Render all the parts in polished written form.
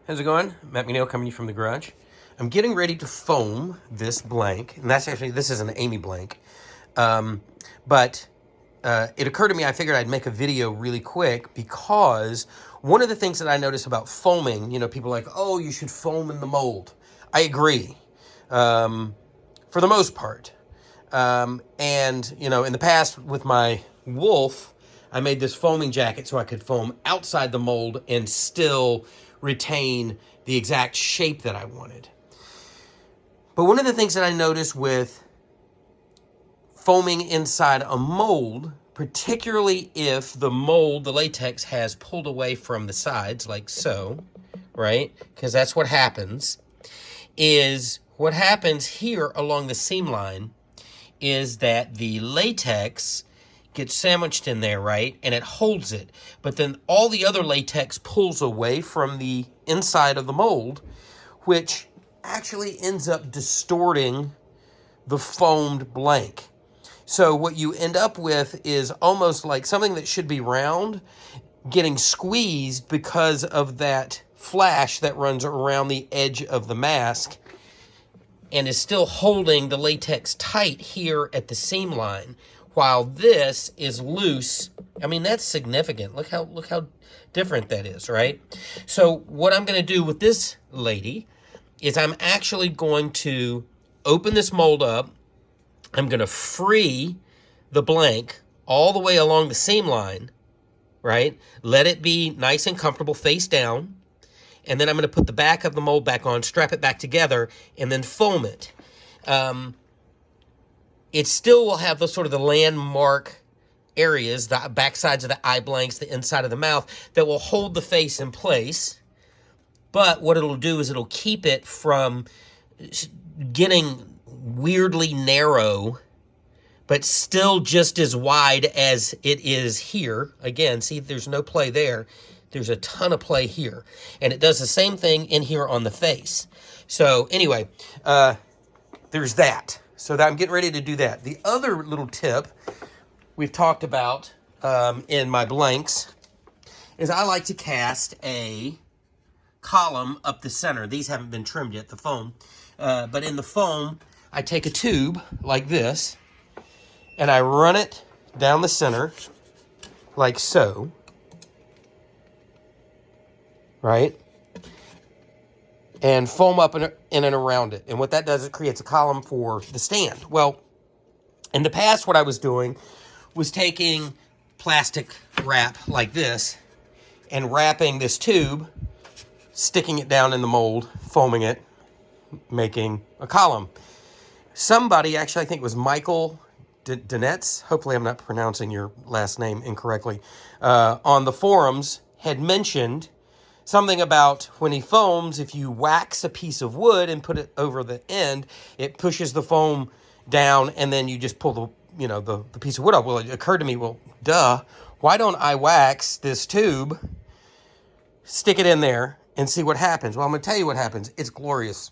How's it going? McNeil coming to you from the garage. I'm getting ready to foam this blank, and this is an Amy blank. But it occurred to me, I figured I'd make a video really quick because one of the things that I notice about foaming, people are like, oh, you should foam in the mold. I agree, for the most part. And, in the past with my Wolf, I made this foaming jacket so I could foam outside the mold and still retain the exact shape that I wanted. But one of the things that I noticed with foaming inside a mold, particularly if the mold, the latex, has pulled away from the sides, like so, right? Because that's what happens, is what happens here along the seam line is that the latex gets sandwiched in there, right? And it holds it. But then all the other latex pulls away from the inside of the mold, which actually ends up distorting the foamed blank. So what you end up with is almost like something that should be round getting squeezed because of that flash that runs around the edge of the mask and is still holding the latex tight here at the seam line, while this is loose. I mean, that's significant. Look how different that is, right? So what I'm going to do with this lady is I'm actually going to open this mold up. I'm going to free the blank all the way along the seam line, right? Let it be nice and comfortable face down. And then I'm going to put the back of the mold back on, strap it back together, and then foam it. It still will have the sort of the landmark areas, the back sides of the eye blanks, the inside of the mouth, that will hold the face in place. But what it'll do is it'll keep it from getting weirdly narrow, but still just as wide as it is here. Again, see, there's no play there. There's a ton of play here. And it does the same thing in here on the face. So anyway, there's that. So that I'm getting ready to do that. The other little tip we've talked about in my blanks is I like to cast a column up the center. These haven't been trimmed yet, the foam. But in the foam, I take a tube like this, and I run it down the center like so, right? And foam up in and around it. And what that does, it creates a column for the stand. Well, in the past, what I was doing was taking plastic wrap like this and wrapping this tube, sticking it down in the mold, foaming it, making a column. Somebody, actually, I think it was Michael Donetz, hopefully I'm not pronouncing your last name incorrectly, on the forums had mentioned something about when he foams, if you wax a piece of wood and put it over the end, it pushes the foam down, and then you just pull the piece of wood off. Well, it occurred to me, well, duh, why don't I wax this tube, stick it in there, and see what happens? Well, I'm going to tell you what happens. It's glorious.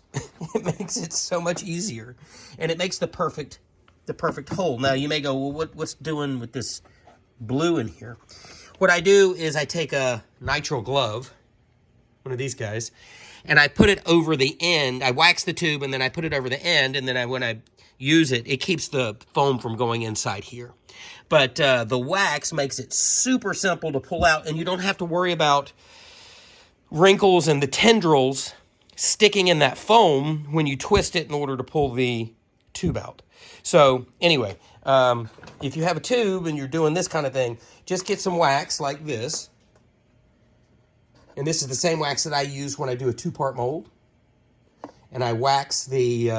It makes it so much easier, and it makes the perfect hole. Now, you may go, well, what's doing with this blue in here? What I do is I take a nitrile glove, one of these guys, and I put it over the end. I wax the tube, and then I put it over the end, and then when I use it, it keeps the foam from going inside here. But the wax makes it super simple to pull out, and you don't have to worry about wrinkles and the tendrils sticking in that foam when you twist it in order to pull the tube out. So anyway, if you have a tube and you're doing this kind of thing, just get some wax like this. And this is the same wax that I use when I do a two-part mold. And I wax the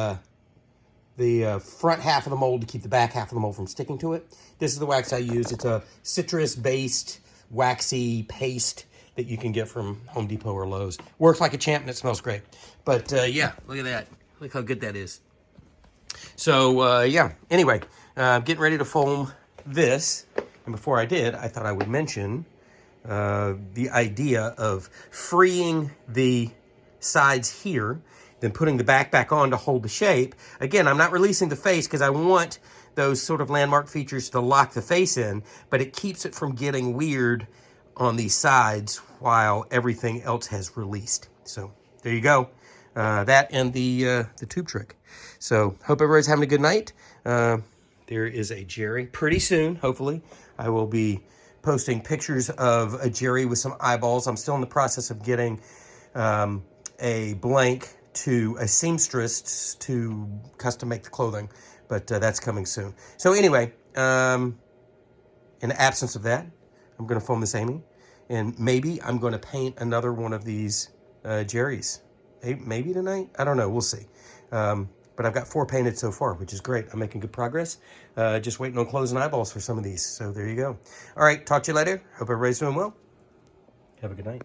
front half of the mold to keep the back half of the mold from sticking to it. This is the wax I use. It's a citrus-based waxy paste that you can get from Home Depot or Lowe's. Works like a champ and it smells great. But yeah, look at that. Look how good that is. So yeah, anyway, I'm getting ready to foam this. And before I did, I thought I would mention the idea of freeing the sides here, then putting the back on to hold the shape. Again, I'm not releasing the face because I want those sort of landmark features to lock the face in, but it keeps it from getting weird on the sides while everything else has released. So there you go. That and the tube trick. So hope everybody's having a good night. There is a Jerry. Pretty soon, hopefully, I will be posting pictures of a Jerry with some eyeballs. I'm still in the process of getting a blank to a seamstress to custom make the clothing, but that's coming soon. So anyway, in the absence of that, I'm going to foam this Amy, and maybe I'm going to paint another one of these Jerry's. Maybe tonight? I don't know. We'll see. But I've got 4 painted so far, which is great. I'm making good progress. Just waiting on clothes and eyeballs for some of these. So there you go. All right. Talk to you later. Hope everybody's doing well. Have a good night.